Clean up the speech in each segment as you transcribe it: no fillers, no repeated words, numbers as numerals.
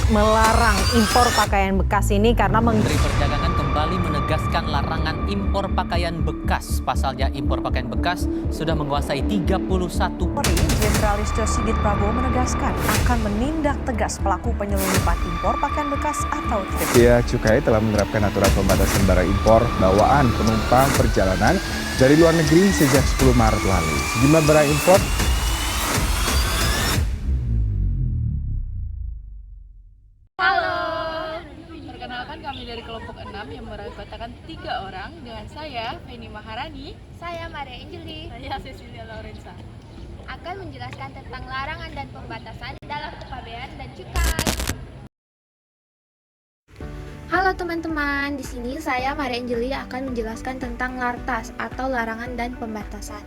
melarang impor pakaian bekas ini karena Menteri Perdagangan kembali menegaskan larangan impor pakaian bekas. Pasalnya impor pakaian bekas sudah menguasai 31. Polri, Jenderal Listio Sigit Prabowo menegaskan akan menindak tegas pelaku penyelundupan impor pakaian bekas atau thrift. Bea Cukai telah menerapkan aturan pembatasan barang impor bawaan penumpang perjalanan dari luar negeri sejak 10 Maret lalu. Sejumlah barang impor Perkenalkan, kami dari kelompok 6 yang beranggotakan 3 orang dengan saya, Feni Maharani, Saya Maria Anjeli saya Cecilia Lorenza. akan menjelaskan tentang larangan dan pembatasan dalam kepabean dan cukai. Halo teman-teman, di sini saya Maria Anjeli akan menjelaskan tentang lartas atau larangan dan pembatasan.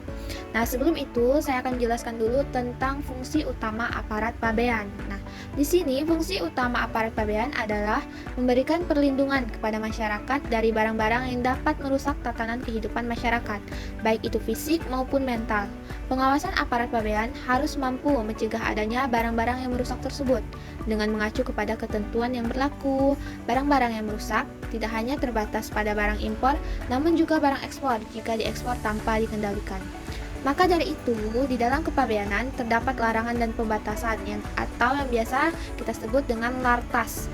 Nah, sebelum itu saya akan menjelaskan dulu tentang fungsi utama aparat pabean. Nah, di sini fungsi utama aparat pabean adalah memberikan perlindungan kepada masyarakat dari barang-barang yang dapat merusak tatanan kehidupan masyarakat, baik itu fisik maupun mental. Pengawasan aparat pabean harus mampu mencegah adanya barang-barang yang merusak tersebut dengan mengacu kepada ketentuan yang berlaku. Barang-barang yang merusak tidak hanya terbatas pada barang impor, namun juga barang ekspor jika diekspor tanpa dikendalikan. Maka dari itu, di dalam kepabeanan terdapat larangan dan pembatasan atau yang biasa kita sebut dengan lartas.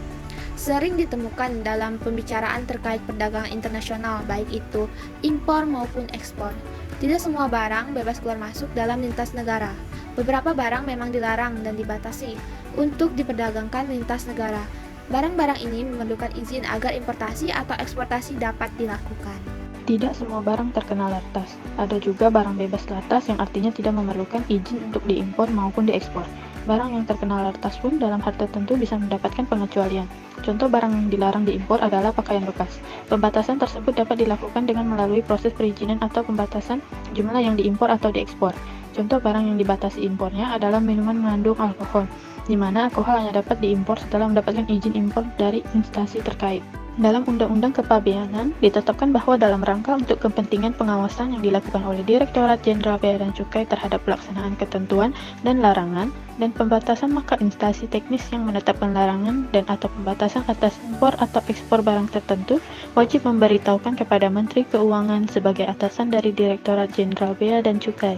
Sering ditemukan dalam pembicaraan terkait perdagangan internasional, baik itu impor maupun ekspor. Tidak semua barang bebas keluar masuk dalam lintas negara. Beberapa barang memang dilarang dan dibatasi untuk diperdagangkan lintas negara. Barang-barang ini memerlukan izin agar importasi atau eksportasi dapat dilakukan. Tidak semua barang terkena lartas. Ada juga barang bebas lartas yang artinya tidak memerlukan izin untuk diimpor maupun diekspor. Barang yang terkena lartas pun dalam hal tertentu bisa mendapatkan pengecualian. Contoh barang yang dilarang diimpor adalah pakaian bekas. Pembatasan tersebut dapat dilakukan dengan melalui proses perizinan atau pembatasan jumlah yang diimpor atau diekspor. Contoh barang yang dibatasi impornya adalah minuman mengandung alkohol, di mana alkohol hanya dapat diimpor setelah mendapatkan izin impor dari instansi terkait. Dalam Undang-Undang Kepabeanan ditetapkan bahwa dalam rangka untuk kepentingan pengawasan yang dilakukan oleh Direktorat Jenderal Bea dan Cukai terhadap pelaksanaan ketentuan dan larangan dan pembatasan, maka instansi teknis yang menetapkan larangan dan atau pembatasan atas impor atau ekspor barang tertentu wajib memberitahukan kepada Menteri Keuangan sebagai atasan dari Direktorat Jenderal Bea dan Cukai.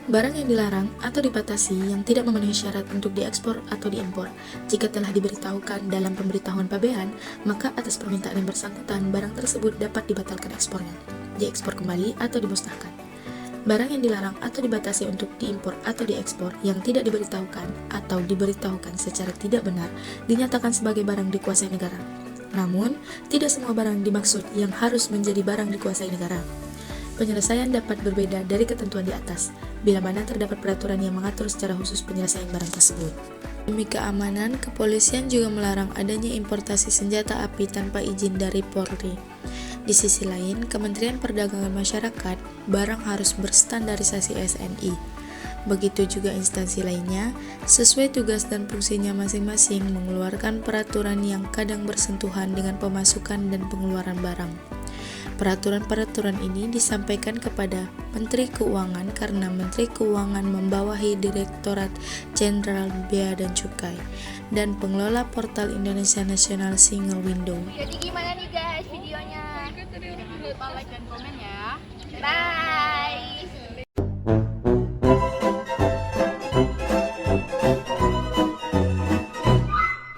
Barang yang dilarang atau dibatasi yang tidak memenuhi syarat untuk diekspor atau diimpor, jika telah diberitahukan dalam pemberitahuan pabean, maka atas permintaan yang bersangkutan, barang tersebut dapat dibatalkan ekspornya, diekspor kembali atau dimusnahkan. Barang yang dilarang atau dibatasi untuk diimpor atau diekspor yang tidak diberitahukan atau diberitahukan secara tidak benar, dinyatakan sebagai barang dikuasai negara. Namun, tidak semua barang dimaksud yang harus menjadi barang dikuasai negara. Penyelesaian dapat berbeda dari ketentuan di atas, bila mana terdapat peraturan yang mengatur secara khusus penyelesaian barang tersebut. Demi keamanan, kepolisian juga melarang adanya importasi senjata api tanpa izin dari Polri. Di sisi lain, Kementerian Perdagangan Masyarakat, barang harus berstandarisasi SNI. Begitu juga instansi lainnya, sesuai tugas dan fungsinya masing-masing mengeluarkan peraturan yang kadang bersentuhan dengan pemasukan dan pengeluaran barang. Peraturan-peraturan ini disampaikan kepada Menteri Keuangan karena Menteri Keuangan membawahi Direktorat Jenderal Bea dan Cukai dan pengelola portal Indonesia National Single Window. Jadi gimana nih guys videonya? Jangan lupa like dan komen ya. Bye!